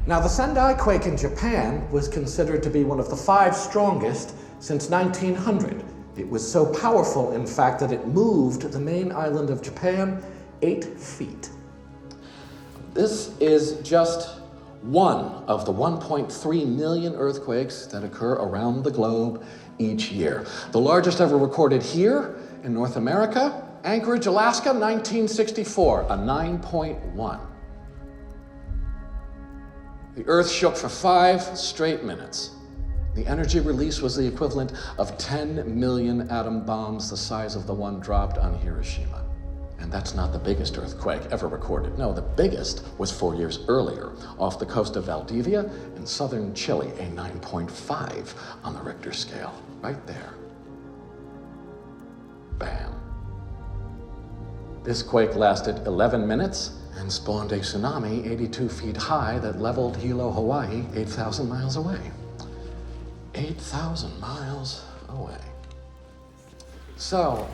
Now, the Sendai quake in Japan was considered to be one of the 5 strongest since 1900. It was so powerful, in fact, that it moved the main island of Japan 8 feet. This is just one of the 1.3 million earthquakes that occur around the globe each year. The largest ever recorded here in North America, Anchorage, Alaska, 1964, a 9.1. The earth shook for 5 straight minutes. The energy release was the equivalent of 10 million atom bombs the size of the one dropped on Hiroshima. And that's not the biggest earthquake ever recorded. No, the biggest was 4 years earlier, off the coast of Valdivia in southern Chile, a 9.5 on the Richter scale, right there. Bam. This quake lasted 11 minutes and spawned a tsunami 82 feet high that leveled Hilo, Hawaii, 8,000 miles away. 8,000 miles away. So,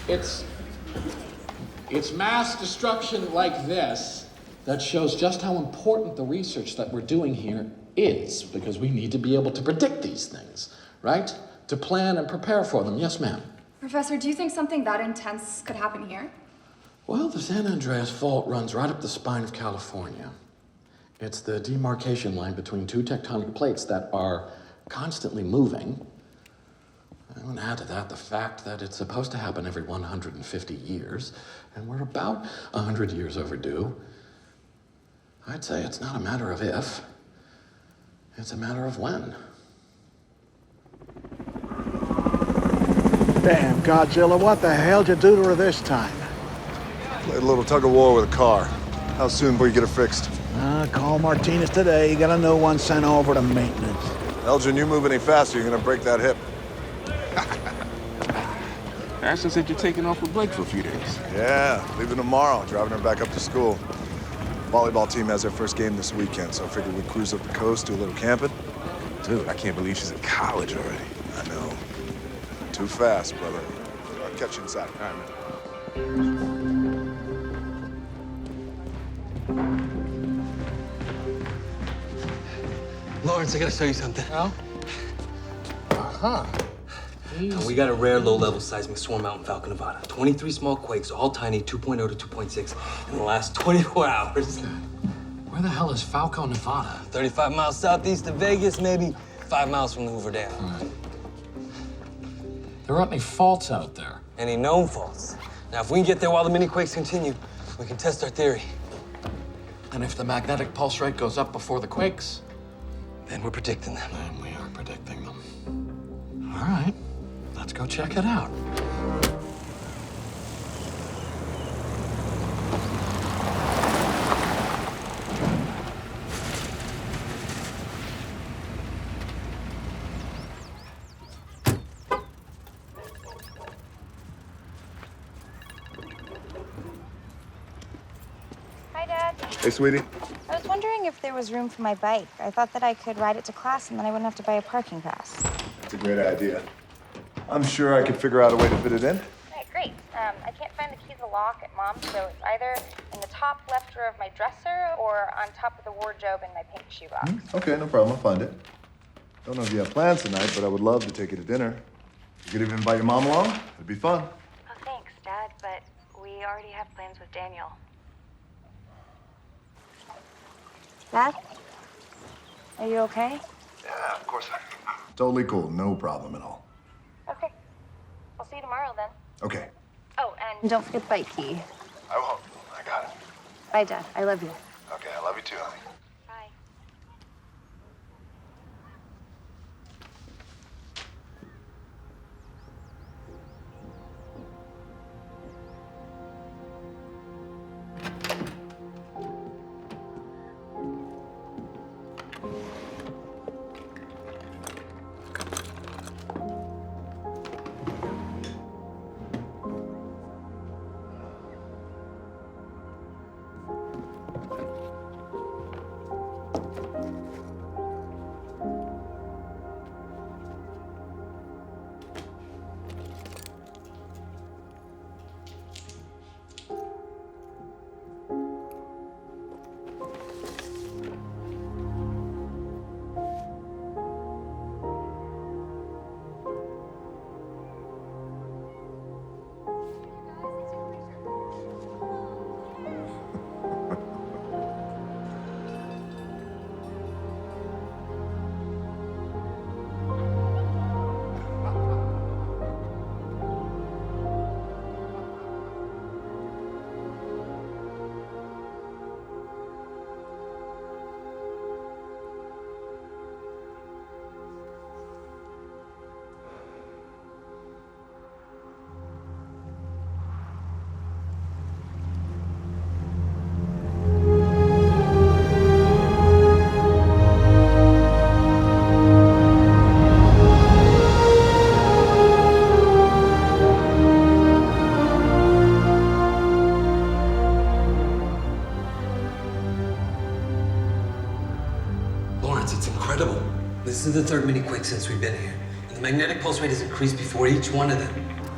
it's mass destruction like this that shows just how important the research that we're doing here is, because we need to be able to predict these things, right? To plan and prepare for them. Yes, ma'am? Professor, do you think something that intense could happen here? Well, the San Andreas Fault runs right up the spine of California. It's the demarcation line between 2 tectonic plates that are constantly moving. And add to that the fact that it's supposed to happen every 150 years, and we're about 100 years overdue. I'd say it's not a matter of if, it's a matter of when. Damn, Godzilla, what the hell did you do to her this time? Played a little tug-of-war with a car. How soon will you get it fixed? Call Martinez today. Got a new one sent over to maintenance. Elgin, you move any faster, you're gonna break that hip. Ashton said you're taking off with Blake for a few days. Yeah, leaving tomorrow, driving her back up to school. Volleyball team has their first game this weekend, so I figured we'd cruise up the coast, do a little camping. Dude, I can't believe she's in college already. I know. Too fast, brother. I'll catch you inside. All right, man. Lawrence, I gotta show you something. Oh? Uh-huh. We got a rare low-level seismic swarm out in Falcon, Nevada. 23 small quakes, all tiny, 2.0 to 2.6, in the last 24 hours. Where the hell is Falco, Nevada? 35 miles southeast of Vegas, maybe 5 miles from the Hoover Dam. Right. There aren't any faults out there. Any known faults. Now, if we can get there while the mini-quakes continue, we can test our theory. And if the magnetic pulse rate goes up before the quakes? Then we're predicting them. Then we are predicting them. All right, let's go check it out. Hi, Dad. Hey, sweetie. I was wondering if there was room for my bike. I thought that I could ride it to class and then I wouldn't have to buy a parking pass. That's a great idea. I'm sure I could figure out a way to fit it in. Right, great. I can't find the key to the lock at Mom's, so it's either in the top left drawer of my dresser or on top of the wardrobe in my pink shoebox. Okay, no problem. I'll find it. Don't know if you have plans tonight, but I would love to take you to dinner. You could even invite your mom along. It'd be fun. Oh, thanks, Dad, but we already have plans with Daniel. Dad? Are you okay? Yeah, of course I am. Totally cool. No problem at all. Okay. I'll see you tomorrow then. Okay. Oh, and don't forget the bike key. I won't. I got it. Bye, Dad. I love you. Okay, I love you too, honey. Bye. response. It's incredible. This is the third mini-quake since we've been here. And the magnetic pulse rate has increased before each one of them.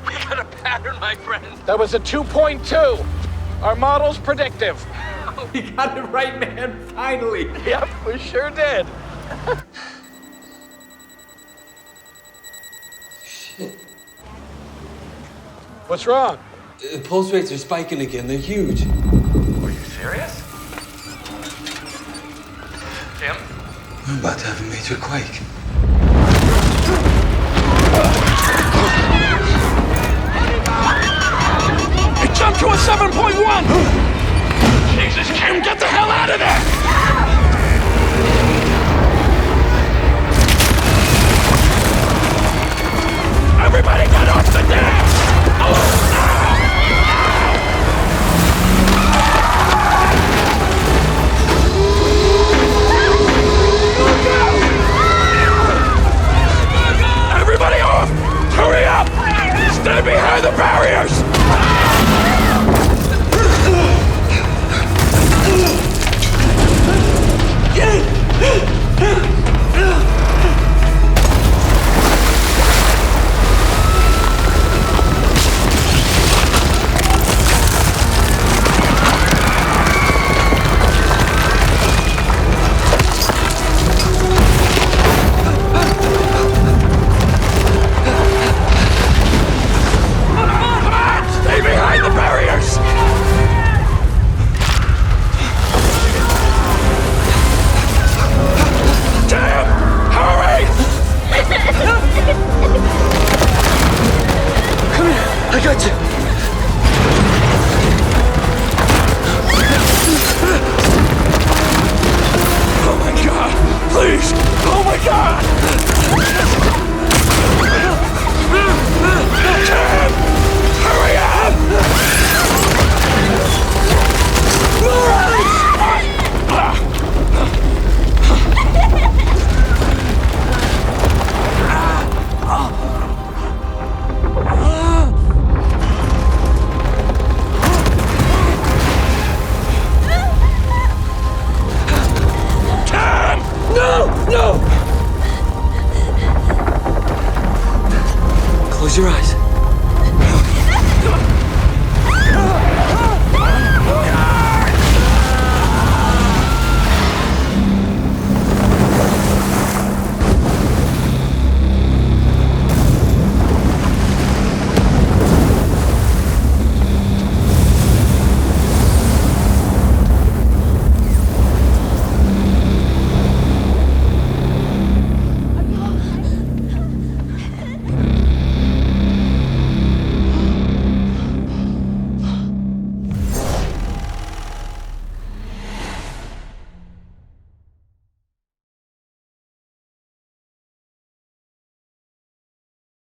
We got a pattern, my friend. That was a 2.2. Our model's predictive. We got it right, man. Finally. Yep, we sure did. Shit. What's wrong? The pulse rates are spiking again. They're huge. Are you serious? Tim? We're about to have a major quake. It jumped to a 7.1! Jesus, Kim, get the hell out of there! Everybody get off the dam! Everybody off! Hurry up! Stay behind the barriers! Stay behind the barriers! Damn! Hurry! Come here. I got you. Oh my God! Please! Oh my God! Cam! Hurry up! Cam! No! No! Close your eyes.